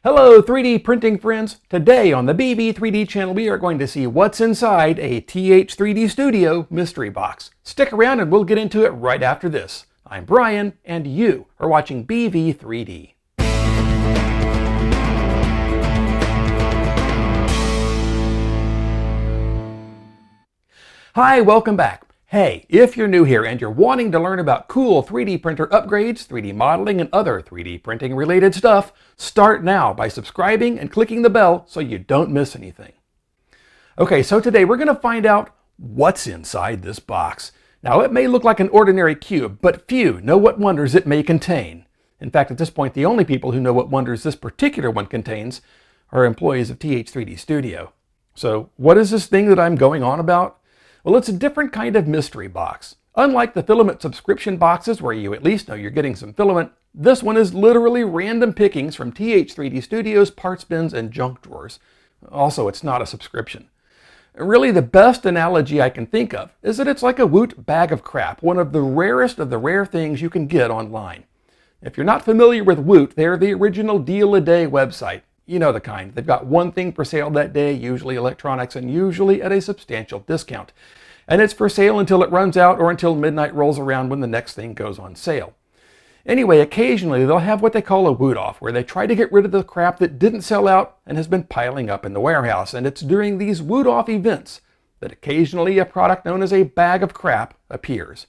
Hello 3D printing friends! Today on the BB3D channel we are going to see what's inside a TH3D Studio Mystery Box. Stick around and we'll get into it right after this. I'm Brian and you are watching BV3D. Hi, welcome back. Hey, if you're new here and you're wanting to learn about cool 3D printer upgrades, 3D modeling, and other 3D printing related stuff, start now by subscribing and clicking the bell so you don't miss anything. Okay, so today we're going to find out what's inside this box. Now, it may look like an ordinary cube, but few know what wonders it may contain. In fact, at this point, the only people who know what wonders this particular one contains are employees of TH3D Studio. So, what is this thing that I'm going on about? Well, it's a different kind of mystery box. Unlike the filament subscription boxes where you at least know you're getting some filament, this one is literally random pickings from TH3D Studio's parts bins and junk drawers. Also, it's not a subscription. Really, the best analogy I can think of is that it's like a Woot bag of crap, one of the rarest of the rare things you can get online. If you're not familiar with Woot, they're the original deal-a-day website. You know the kind. They've got one thing for sale that day, usually electronics, and usually at a substantial discount. And it's for sale until it runs out or until midnight rolls around when the next thing goes on sale. Anyway, occasionally they'll have what they call a Woot off, where they try to get rid of the crap that didn't sell out and has been piling up in the warehouse. And it's during these Woot off events that occasionally a product known as a bag of crap appears.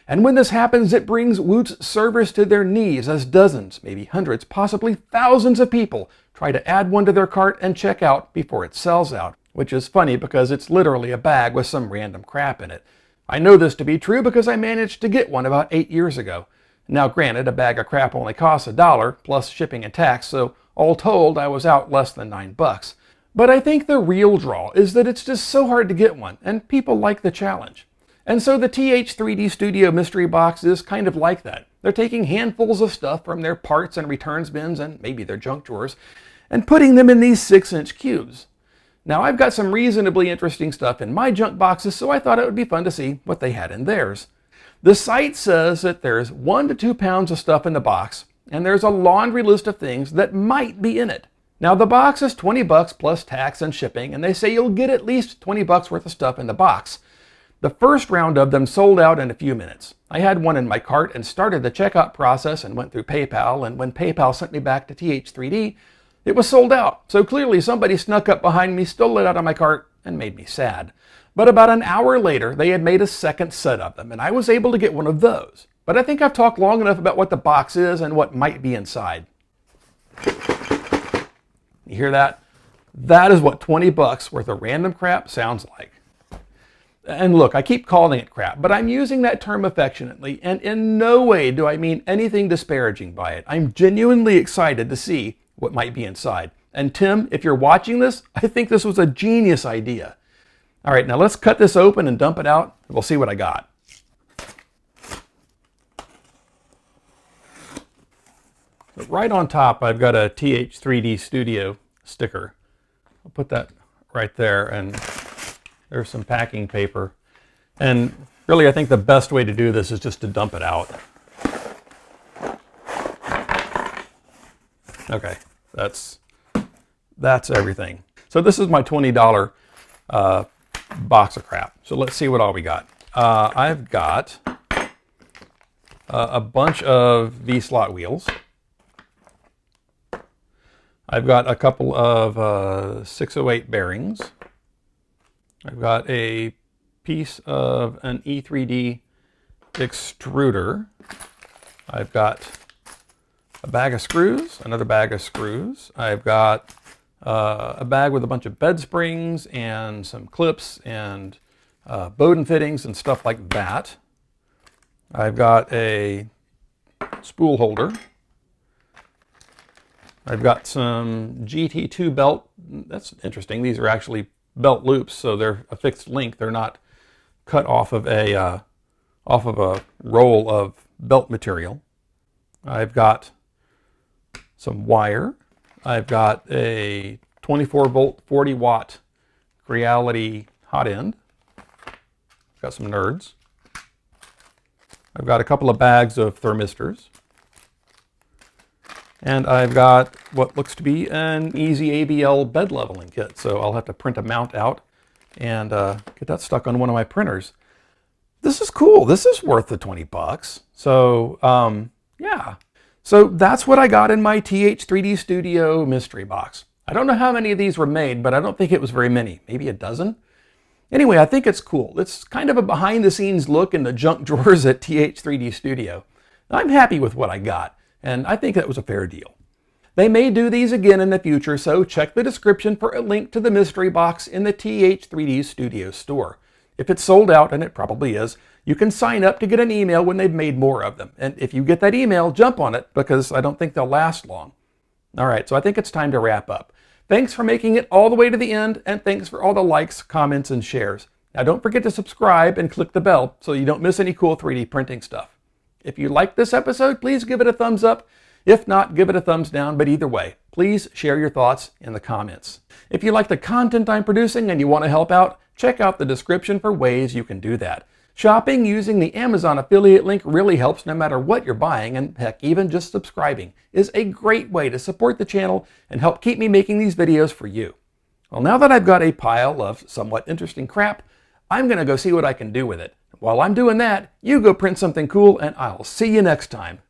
And when this happens, it brings Woot's servers to their knees as dozens, maybe hundreds, possibly thousands of people try to add one to their cart and check out before it sells out, which is funny because it's literally a bag with some random crap in it. I know this to be true because I managed to get one about 8 years ago. Now granted, a bag of crap only costs $1 plus shipping and tax, so all told I was out less than $9. But I think the real draw is that it's just so hard to get one, and people like the challenge. And so the TH3D Studio Mystery Box is kind of like that. They're taking handfuls of stuff from their parts and returns bins and maybe their junk drawers and putting them in these 6-inch cubes. Now, I've got some reasonably interesting stuff in my junk boxes, so I thought it would be fun to see what they had in theirs. The site says that there's 1 to 2 pounds of stuff in the box, and there's a laundry list of things that might be in it. Now, the box is $20 plus tax and shipping, and they say you'll get at least $20 worth of stuff in the box. The first round of them sold out in a few minutes. I had one in my cart and started the checkout process and went through PayPal, and when PayPal sent me back to TH3D, it was sold out. So clearly somebody snuck up behind me, stole it out of my cart, and made me sad. But about an hour later, they had made a second set of them, and I was able to get one of those. But I think I've talked long enough about what the box is and what might be inside. You hear that? That is what $20 worth of random crap sounds like. And look, I keep calling it crap, but I'm using that term affectionately, and in no way do I mean anything disparaging by it. I'm genuinely excited to see what might be inside. And Tim, if you're watching this, I think this was a genius idea. All right, now let's cut this open and dump it out, and we'll see what I got. So right on top, I've got a TH3D Studio sticker. I'll put that right there, and there's some packing paper. And really, I think the best way to do this is just to dump it out. Okay, that's everything. So this is my $20 box of crap. So let's see what all we got. I've got a bunch of V-slot wheels. I've got a couple of 608 bearings. I've got a piece of an E3D extruder. I've got a bag of screws, another bag of screws. I've got a bag with a bunch of bed springs and some clips and Bowden fittings and stuff like that. I've got a spool holder. I've got some GT2 belt. That's interesting. These are actually belt loops, so they're a fixed length. They're not cut off of a roll of belt material. I've got some wire. I've got a 24 volt, 40 watt Creality hot end. Got some nerds. I've got a couple of bags of thermistors. And I've got what looks to be an EZABL bed leveling kit. So I'll have to print a mount out and get that stuck on one of my printers. This is cool. This is worth the 20 bucks. So yeah. So that's what I got in my TH3D Studio Mystery Box. I don't know how many of these were made, but I don't think it was very many. Maybe a dozen? Anyway, I think it's cool. It's kind of a behind-the-scenes look in the junk drawers at TH3D Studio. I'm happy with what I got, and I think that was a fair deal. They may do these again in the future, so check the description for a link to the mystery box in the TH3D Studio store. If it's sold out, and it probably is, you can sign up to get an email when they've made more of them. And if you get that email, jump on it, because I don't think they'll last long. All right, so I think it's time to wrap up. Thanks for making it all the way to the end, and thanks for all the likes, comments, and shares. Now don't forget to subscribe and click the bell so you don't miss any cool 3D printing stuff. If you liked this episode, please give it a thumbs up. If not, give it a thumbs down, but either way, please share your thoughts in the comments. If you like the content I'm producing and you want to help out, check out the description for ways you can do that. Shopping using the Amazon affiliate link really helps no matter what you're buying, and heck, even just subscribing is a great way to support the channel and help keep me making these videos for you. Well, now that I've got a pile of somewhat interesting crap, I'm going to go see what I can do with it. While I'm doing that, you go print something cool, and I'll see you next time.